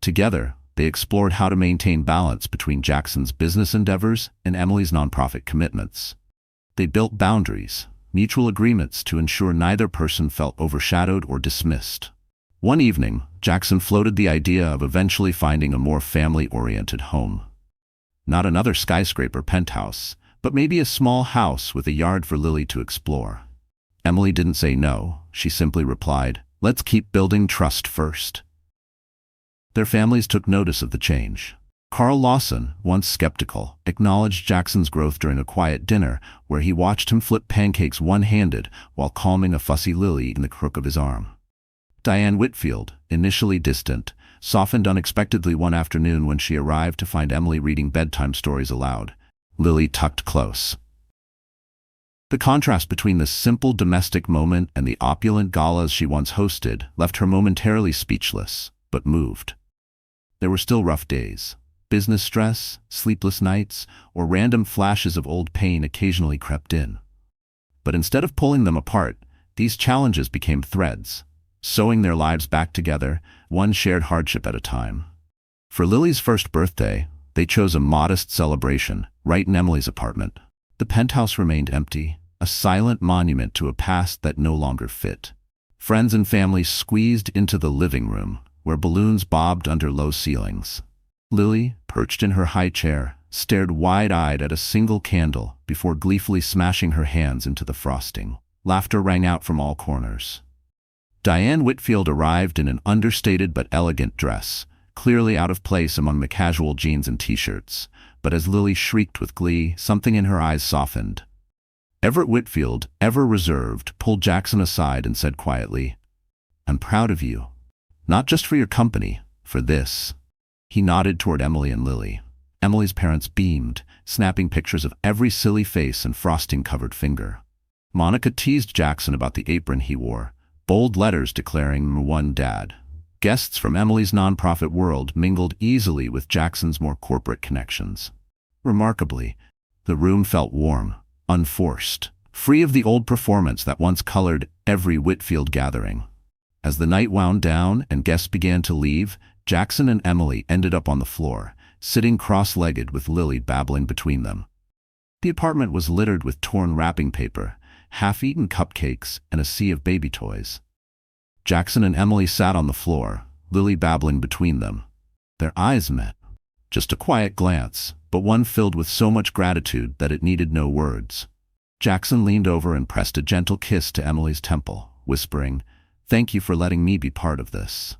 Together, they explored how to maintain balance between Jackson's business endeavors and Emily's nonprofit commitments. They built boundaries, mutual agreements to ensure neither person felt overshadowed or dismissed. One evening, Jackson floated the idea of eventually finding a more family-oriented home. Not another skyscraper penthouse, but maybe a small house with a yard for Lily to explore. Emily didn't say no. She simply replied, "Let's keep building trust first." Their families took notice of the change. Carl Lawson, once skeptical, acknowledged Jackson's growth during a quiet dinner where he watched him flip pancakes one-handed while calming a fussy Lily in the crook of his arm. Diane Whitfield, initially distant, softened unexpectedly one afternoon when she arrived to find Emily reading bedtime stories aloud, Lily tucked close. The contrast between this simple domestic moment and the opulent galas she once hosted left her momentarily speechless, but moved. There were still rough days. Business stress, sleepless nights, or random flashes of old pain occasionally crept in. But instead of pulling them apart, these challenges became threads, sewing their lives back together, one shared hardship at a time. For Lily's first birthday, they chose a modest celebration right in Emily's apartment. The penthouse remained empty, a silent monument to a past that no longer fit. Friends and family squeezed into the living room, where balloons bobbed under low ceilings. Lily, perched in her high chair, stared wide-eyed at a single candle before gleefully smashing her hands into the frosting. Laughter rang out from all corners. Diane Whitfield arrived in an understated but elegant dress, clearly out of place among the casual jeans and t-shirts, but as Lily shrieked with glee, something in her eyes softened. Everett Whitfield, ever reserved, pulled Jackson aside and said quietly, "I'm proud of you. Not just for your company, for this." He nodded toward Emily and Lily. Emily's parents beamed, snapping pictures of every silly face and frosting-covered finger. Monica teased Jackson about the apron he wore, bold letters declaring "One Dad." Guests from Emily's nonprofit world mingled easily with Jackson's more corporate connections. Remarkably, the room felt warm, unforced, free of the old performance that once colored every Whitfield gathering. As the night wound down and guests began to leave, Jackson and Emily ended up on the floor, sitting cross-legged with Lily babbling between them. The apartment was littered with torn wrapping paper, half-eaten cupcakes, and a sea of baby toys. Jackson and Emily sat on the floor, Lily babbling between them. Their eyes met. Just a quiet glance, but one filled with so much gratitude that it needed no words. Jackson leaned over and pressed a gentle kiss to Emily's temple, whispering, "Thank you for letting me be part of this."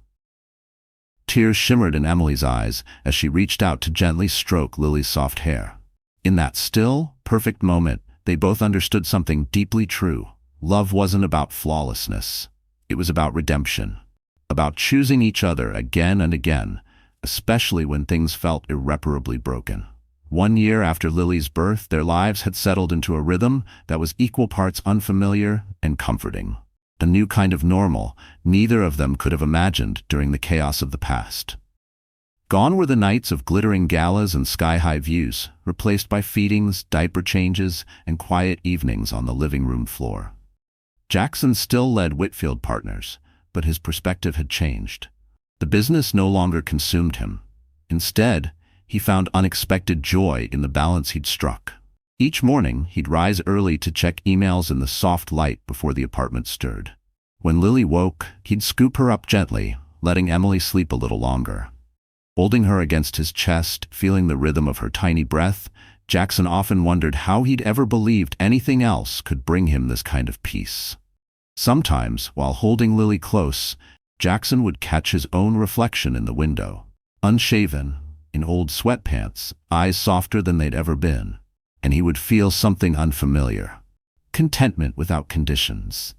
Tears shimmered in Emily's eyes as she reached out to gently stroke Lily's soft hair. In that still, perfect moment, they both understood something deeply true. Love wasn't about flawlessness. It was about redemption, about choosing each other again and again, especially when things felt irreparably broken. 1 year after Lily's birth, their lives had settled into a rhythm that was equal parts unfamiliar and comforting. A new kind of normal neither of them could have imagined during the chaos of the past. Gone were the nights of glittering galas and sky-high views, replaced by feedings, diaper changes, and quiet evenings on the living room floor. Jackson still led Whitfield Partners, but his perspective had changed. The business no longer consumed him. Instead, he found unexpected joy in the balance he'd struck. Each morning, he'd rise early to check emails in the soft light before the apartment stirred. When Lily woke, he'd scoop her up gently, letting Emily sleep a little longer. Holding her against his chest, feeling the rhythm of her tiny breath, Jackson often wondered how he'd ever believed anything else could bring him this kind of peace. Sometimes, while holding Lily close, Jackson would catch his own reflection in the window. Unshaven, in old sweatpants, eyes softer than they'd ever been, and he would feel something unfamiliar. Contentment without conditions.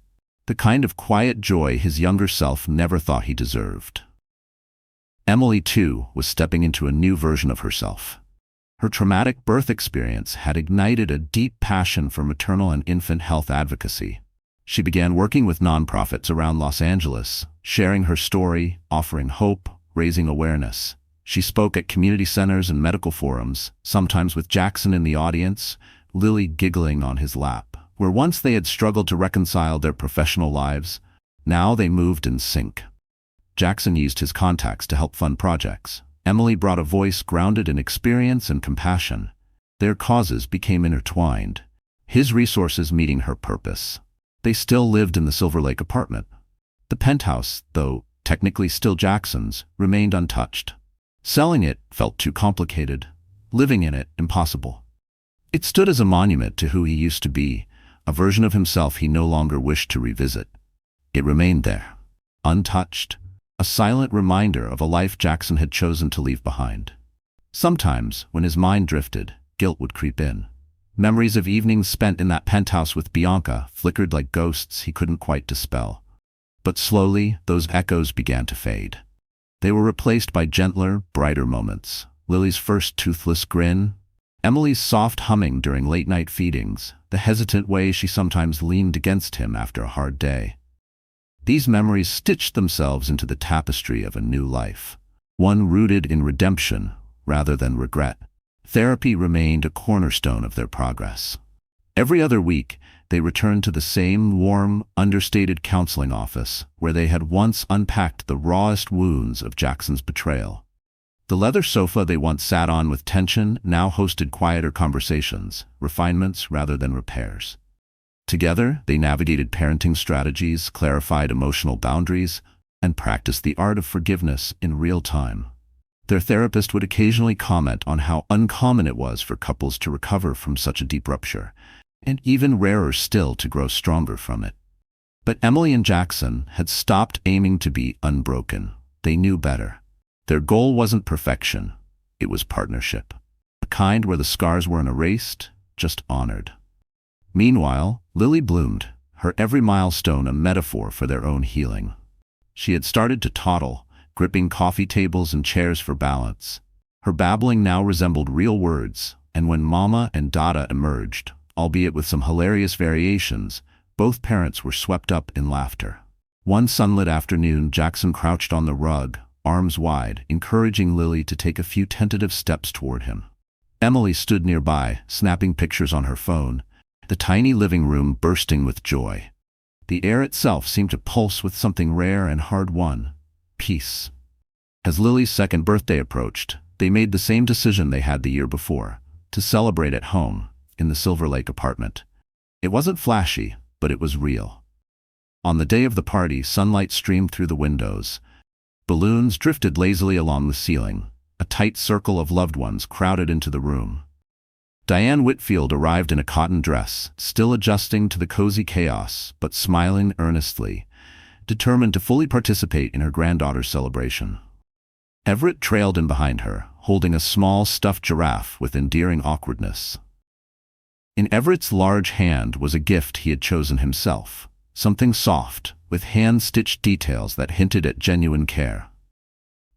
The kind of quiet joy his younger self never thought he deserved. Emily, too, was stepping into a new version of herself. Her traumatic birth experience had ignited a deep passion for maternal and infant health advocacy. She began working with nonprofits around Los Angeles, sharing her story, offering hope, raising awareness. She spoke at community centers and medical forums, sometimes with Jackson in the audience, Lily giggling on his lap. Where once they had struggled to reconcile their professional lives, now they moved in sync. Jackson used his contacts to help fund projects. Emily brought a voice grounded in experience and compassion. Their causes became intertwined, his resources meeting her purpose. They still lived in the Silver Lake apartment. The penthouse, though technically still Jackson's, remained untouched. Selling it felt too complicated. Living in it, impossible. It stood as a monument to who he used to be, a version of himself he no longer wished to revisit. It remained there, untouched, a silent reminder of a life Jackson had chosen to leave behind. Sometimes, when his mind drifted, guilt would creep in. Memories of evenings spent in that penthouse with Bianca flickered like ghosts he couldn't quite dispel. But slowly, those echoes began to fade. They were replaced by gentler, brighter moments. Lily's first toothless grin, Emily's soft humming during late-night feedings, the hesitant way she sometimes leaned against him after a hard day. These memories stitched themselves into the tapestry of a new life, one rooted in redemption rather than regret. Therapy remained a cornerstone of their progress. Every other week, they returned to the same warm, understated counseling office where they had once unpacked the rawest wounds of Jackson's betrayal. The leather sofa they once sat on with tension now hosted quieter conversations, refinements rather than repairs. Together, they navigated parenting strategies, clarified emotional boundaries, and practiced the art of forgiveness in real time. Their therapist would occasionally comment on how uncommon it was for couples to recover from such a deep rupture, and even rarer still to grow stronger from it. But Emily and Jackson had stopped aiming to be unbroken. They knew better. Their goal wasn't perfection, it was partnership. A kind where the scars weren't erased, just honored. Meanwhile, Lily bloomed, her every milestone a metaphor for their own healing. She had started to toddle, gripping coffee tables and chairs for balance. Her babbling now resembled real words, and when Mama and Dada emerged, albeit with some hilarious variations, both parents were swept up in laughter. One sunlit afternoon, Jackson crouched on the rug, arms wide, encouraging Lily to take a few tentative steps toward him. Emily stood nearby, snapping pictures on her phone, the tiny living room bursting with joy. The air itself seemed to pulse with something rare and hard-won: peace. As Lily's second birthday approached, they made the same decision they had the year before: to celebrate at home, in the Silver Lake apartment. It wasn't flashy, but it was real. On the day of the party, sunlight streamed through the windows. Balloons drifted lazily along the ceiling. A tight circle of loved ones crowded into the room. Diane Whitfield arrived in a cotton dress, still adjusting to the cozy chaos, but smiling earnestly, determined to fully participate in her granddaughter's celebration. Everett trailed in behind her, holding a small stuffed giraffe with endearing awkwardness. In Everett's large hand was a gift he had chosen himself, something soft, with hand-stitched details that hinted at genuine care.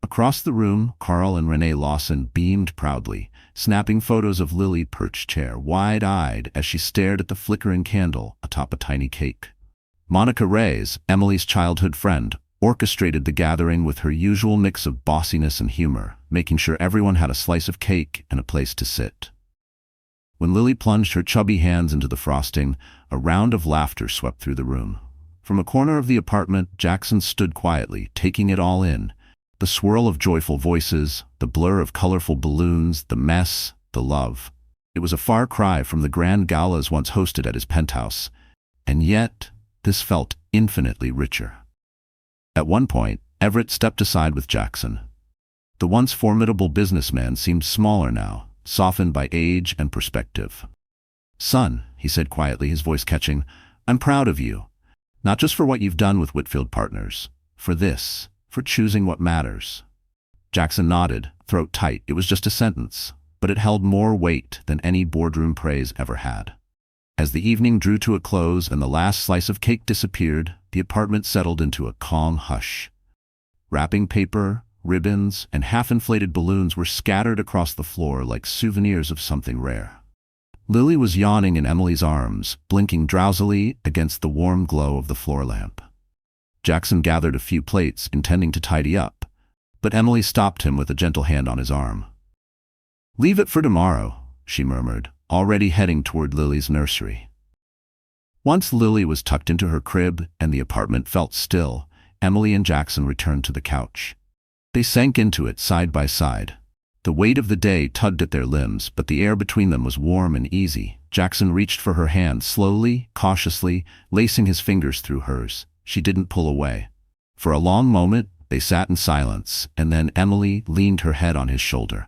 Across the room, Carl and Renee Lawson beamed proudly, snapping photos of Lily perched chair, wide-eyed as she stared at the flickering candle atop a tiny cake. Monica Reyes, Emily's childhood friend, orchestrated the gathering with her usual mix of bossiness and humor, making sure everyone had a slice of cake and a place to sit. When Lily plunged her chubby hands into the frosting, a round of laughter swept through the room. From a corner of the apartment, Jackson stood quietly, taking it all in. The swirl of joyful voices, the blur of colorful balloons, the mess, the love. It was a far cry from the grand galas once hosted at his penthouse, and yet this felt infinitely richer. At one point, Everett stepped aside with Jackson. The once formidable businessman seemed smaller now, softened by age and perspective. "Son," he said quietly, his voice catching, "I'm proud of you. Not just for what you've done with Whitfield Partners. For this. For choosing what matters." Jackson nodded, throat tight. It was just a sentence, but it held more weight than any boardroom praise ever had. As the evening drew to a close and the last slice of cake disappeared, the apartment settled into a calm hush. Wrapping paper, ribbons, and half-inflated balloons were scattered across the floor like souvenirs of something rare. Lily was yawning in Emily's arms, blinking drowsily against the warm glow of the floor lamp. Jackson gathered a few plates, intending to tidy up, but Emily stopped him with a gentle hand on his arm. "Leave it for tomorrow," she murmured, already heading toward Lily's nursery. Once Lily was tucked into her crib and the apartment felt still, Emily and Jackson returned to the couch. They sank into it side by side. The weight of the day tugged at their limbs, but the air between them was warm and easy. Jackson reached for her hand slowly, cautiously, lacing his fingers through hers. She didn't pull away. For a long moment, they sat in silence, and then Emily leaned her head on his shoulder.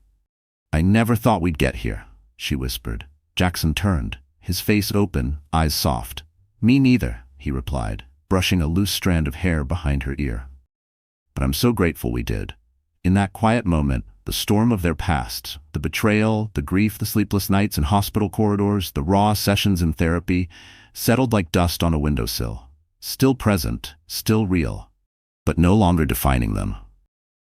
"I never thought we'd get here," she whispered. Jackson turned, his face open, eyes soft. "Me neither," he replied, brushing a loose strand of hair behind her ear. "But I'm so grateful we did." In that quiet moment, the storm of their past, the betrayal, the grief, the sleepless nights in hospital corridors, the raw sessions in therapy, settled like dust on a windowsill. Still present, still real, but no longer defining them.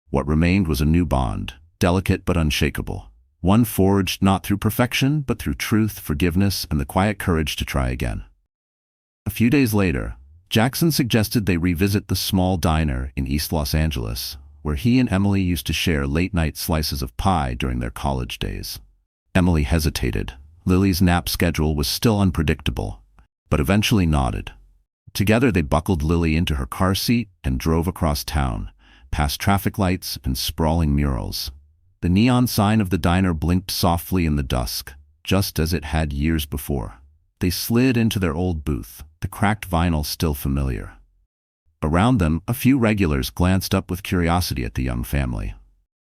What remained was a new bond, delicate but unshakable. One forged not through perfection, but through truth, forgiveness, and the quiet courage to try again. A few days later, Jackson suggested they revisit the small diner in East Los Angeles, where he and Emily used to share late-night slices of pie during their college days. Emily hesitated. Lily's nap schedule was still unpredictable, but eventually nodded. Together they buckled Lily into her car seat and drove across town, past traffic lights and sprawling murals. The neon sign of the diner blinked softly in the dusk, just as it had years before. They slid into their old booth, the cracked vinyl still familiar. Around them, a few regulars glanced up with curiosity at the young family.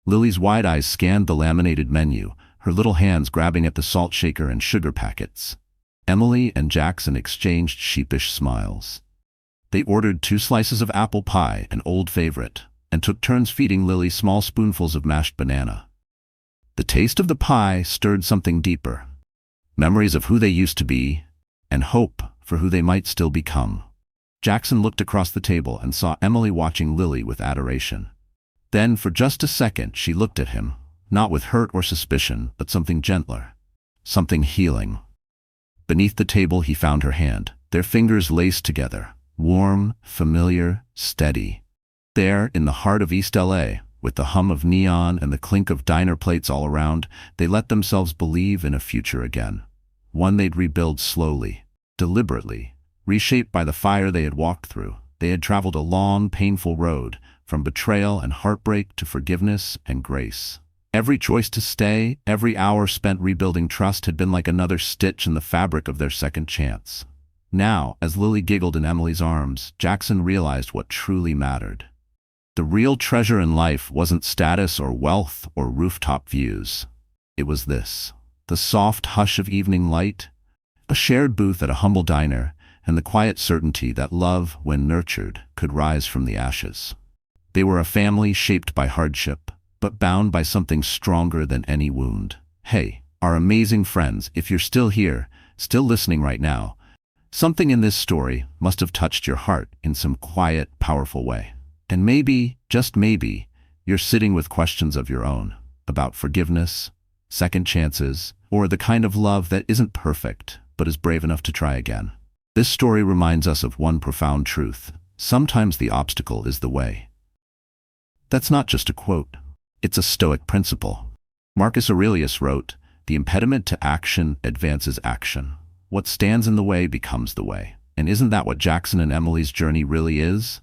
Lily's wide eyes scanned the laminated menu, her little hands grabbing at the salt shaker and sugar packets. Emily and Jackson exchanged sheepish smiles. They ordered 2 slices of apple pie, an old favorite, and took turns feeding Lily small spoonfuls of mashed banana. The taste of the pie stirred something deeper. Memories of who they used to be, and hope for who they might still become. Jackson looked across the table and saw Emily watching Lily with adoration. Then, for just a second, she looked at him, not with hurt or suspicion, but something gentler, something healing. Beneath the table he found her hand, their fingers laced together. Warm, familiar, steady. There, in the heart of East LA, with the hum of neon and the clink of diner plates all around, they let themselves believe in a future again. One they'd rebuild slowly, deliberately, reshaped by the fire they had walked through. They had traveled a long, painful road, from betrayal and heartbreak to forgiveness and grace. Every choice to stay, every hour spent rebuilding trust had been like another stitch in the fabric of their second chance. Now, as Lily giggled in Emily's arms, Jackson realized what truly mattered. The real treasure in life wasn't status or wealth or rooftop views. It was this: the soft hush of evening light, a shared booth at a humble diner, and the quiet certainty that love, when nurtured, could rise from the ashes. They were a family shaped by hardship, but bound by something stronger than any wound. Hey, our amazing friends, if you're still here, still listening right now, something in this story must have touched your heart in some quiet, powerful way. And maybe, just maybe, you're sitting with questions of your own, about forgiveness, second chances, or the kind of love that isn't perfect, but is brave enough to try again. This story reminds us of one profound truth: sometimes the obstacle is the way. That's not just a quote. It's a Stoic principle. Marcus Aurelius wrote, "The impediment to action advances action. What stands in the way becomes the way." And isn't that what Jackson and Emily's journey really is?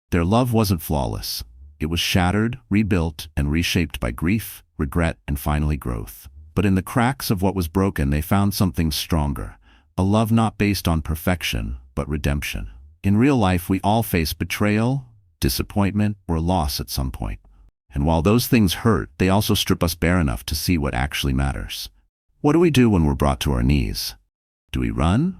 Their love wasn't flawless. It was shattered, rebuilt, and reshaped by grief, regret, and finally growth. But in the cracks of what was broken, they found something stronger. A love not based on perfection, but redemption. In real life, we all face betrayal, disappointment, or loss at some point. And while those things hurt, they also strip us bare enough to see what actually matters. What do we do when we're brought to our knees? Do we run?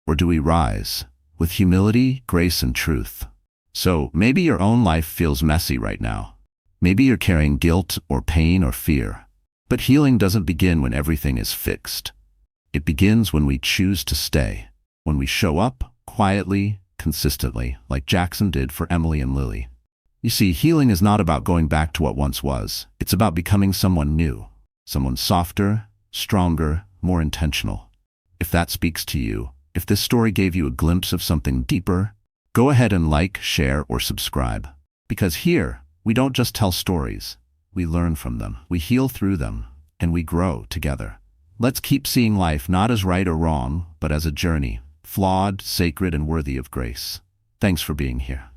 Or do we rise? With humility, grace, and truth. So, maybe your own life feels messy right now. Maybe you're carrying guilt or pain or fear. But healing doesn't begin when everything is fixed. It begins when we choose to stay. When we show up, quietly, consistently, like Jackson did for Emily and Lily. You see, healing is not about going back to what once was. It's about becoming someone new. Someone softer, stronger, more intentional. If that speaks to you, if this story gave you a glimpse of something deeper, go ahead and like, share, or subscribe. Because here, we don't just tell stories. We learn from them, we heal through them, and we grow together. Let's keep seeing life not as right or wrong, but as a journey, flawed, sacred, and worthy of grace. Thanks for being here.